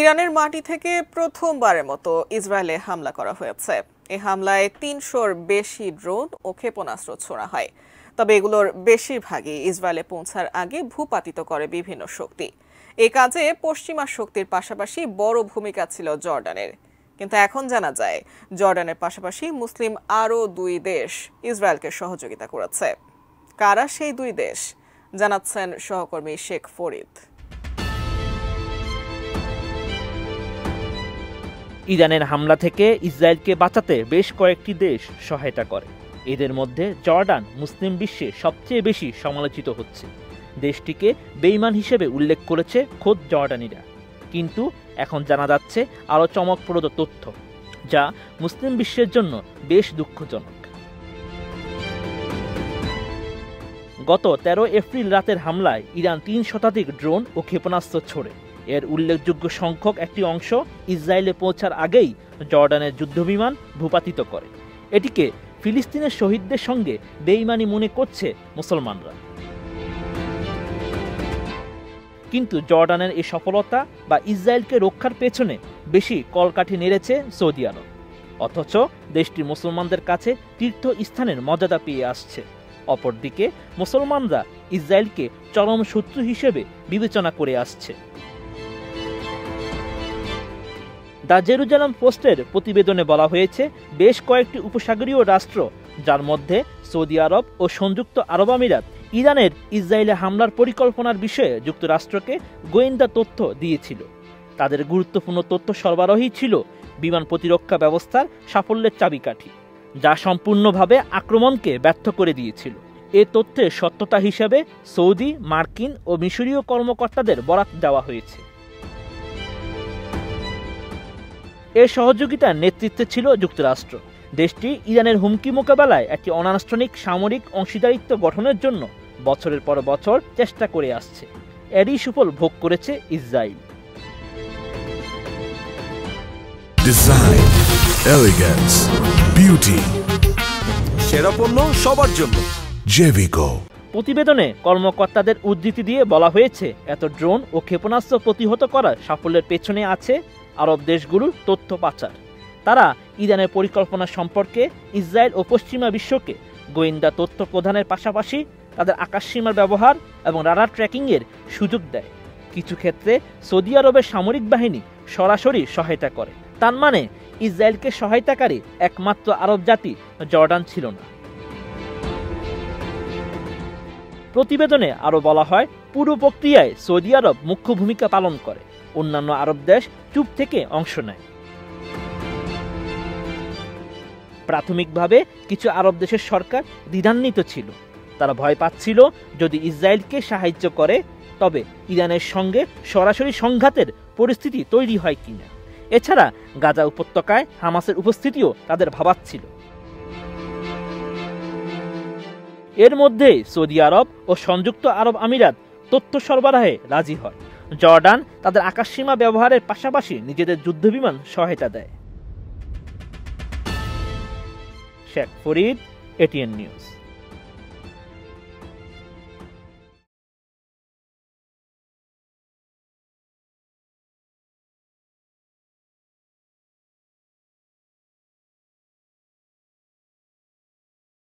ইরানের মাটি থেকে প্রথমবারের মতো ইসরায়েলে হামলা করা হয়েছে। এই হামলায় ৩০০-র বেশি ড্রোন ও ক্ষেপণাস্ত্র ছোড়া হয়। তবে এগুলোর বেশিরভাগই ইসরায়েলে পৌঁছার আগে ভূপাতিত করে বিভিন্ন শক্তি। এ কাজে পশ্চিমা শক্তির পাশাপাশি বড় ভূমিকা ছিল জর্ডানের। কিন্তু এখন জানা যায় জর্ডানের পাশাপাশি মুসলিম আরও ২ দেশ ইসরায়েলকে সহযোগিতা করেছে। কারা সেই ২ দেশ জানাচ্ছেন সহকর্মী শেখ ফরিদ। ইরানের হামলা থেকে ইসরায়েলকে বাঁচাতে বেশ কয়েকটি দেশ সহায়তা করে। এদের মধ্যে জর্ডান মুসলিম বিশ্বে সবচেয়ে বেশি সমালোচিত হচ্ছে। দেশটিকে বেঈমান হিসেবে উল্লেখ করেছে খোদ জর্ডানিরা। কিন্তু এখন জানা যাচ্ছে আরও চমকপ্রদ তথ্য, যা মুসলিম বিশ্বের জন্য বেশ দুঃখজনক। গত ১৩ এপ্রিল রাতের হামলায় ইরান ৩ শতাধিক ড্রোন ও ক্ষেপণাস্ত্র ছোড়ে। এর উল্লেখযোগ্য সংখ্যক একটি অংশ ইসরায়েলে পৌঁছার আগেই জর্ডানের যুদ্ধবিমান ভূপাতিত করে। এটিকে ফিলিস্তিনের শহীদদের সঙ্গে বেঈমানি মনে করছে মুসলমানরা। কিন্তু জর্ডানের এই সফলতা বা ইসরায়েলকে রক্ষার পেছনে বেশি কলকাঠি নেড়েছে সৌদি আরব। অথচ দেশটি মুসলমানদের কাছে তীর্থস্থানের মর্যাদা পেয়ে আসছে। অপরদিকে মুসলমানরা ইসরায়েলকে চরম শত্রু হিসেবে বিবেচনা করে আসছে। দ্য জেরুজালেম পোস্টের প্রতিবেদনে বলা হয়েছে, বেশ কয়েকটি উপসাগরীয় রাষ্ট্র, যার মধ্যে সৌদি আরব ও সংযুক্ত আরব আমিরাত, ইরানের ইসরায়েলে হামলার পরিকল্পনার বিষয়ে যুক্তরাষ্ট্রকে গোয়েন্দা তথ্য দিয়েছিল। তাদের গুরুত্বপূর্ণ তথ্য সরবরাহই ছিল বিমান প্রতিরক্ষা ব্যবস্থার সাফল্যের চাবিকাঠি, যা সম্পূর্ণভাবে আক্রমণকে ব্যর্থ করে দিয়েছিল। এ তথ্যের সত্যতা হিসেবে সৌদি, মার্কিন ও মিশরীয় কর্মকর্তাদের বরাত দেওয়া হয়েছে। এর সহযোগিতার নেতৃত্বে ছিল যুক্তরাষ্ট্র। দেশটি ইরানের হুমকি মোকাবেলায় একটি অনানুষ্ঠানিক সামরিক অংশীদারিত্ব গঠনের জন্য বছরের পর বছর চেষ্টা করে আসছে। এরই সুফল ভোগ করেছে ইসরায়েল। ডিজাইন, এলিগেন্স, বিউটি, সেরা পণ্য সবার জন্য জেভিকো। প্রতিবেদনে কর্মকর্তাদের উদ্ধৃতি দিয়ে বলা হয়েছে, এত ড্রোন ও ক্ষেপণাস্ত্র প্রতিহত করার সাফল্যের পেছনে আছে আরব দেশগুলোর তথ্য পাচার। তারা ইরানের পরিকল্পনা সম্পর্কে ইসরায়েল ও পশ্চিমা বিশ্বকে গোয়েন্দা তথ্য প্রদানের পাশাপাশি তাদের আকাশসীমার ব্যবহার এবং রাডার ট্র্যাকিংয়ের সুযোগ দেয়। কিছু ক্ষেত্রে সৌদি আরবের সামরিক বাহিনী সরাসরি সহায়তা করে। তার মানে ইসরায়েলকে সহায়তাকারী একমাত্র আরব জাতি জর্ডান ছিল না। প্রতিবেদনে আরও বলা হয়, পুরো প্রক্রিয়ায় সৌদি আরব মুখ্য ভূমিকা পালন করে। অন্যান্য আরব দেশ চুপ থেকে অংশ নেয়। প্রাথমিকভাবে কিছু আরব দেশের সরকার দ্বিধান্বিত ছিল। তারা ভয় পাচ্ছিল, যদি ইসরায়েলকে সাহায্য করে তবে ইরানের সঙ্গে সরাসরি সংঘাতের পরিস্থিতি তৈরি হয় কিনা। এছাড়া গাজা উপত্যকায় হামাসের উপস্থিতিও তাদের ভাবাচ্ছিল। এর মধ্যেই সৌদি আরব ও সংযুক্ত আরব আমিরাত তথ্য সরবরাহে রাজি হয়। জর্ডান তাদের আকাশসীমা ব্যবহারের পাশাপাশি নিজেদের যুদ্ধবিমান সহায়তা দেয়। Sheikh Farid, ATN news.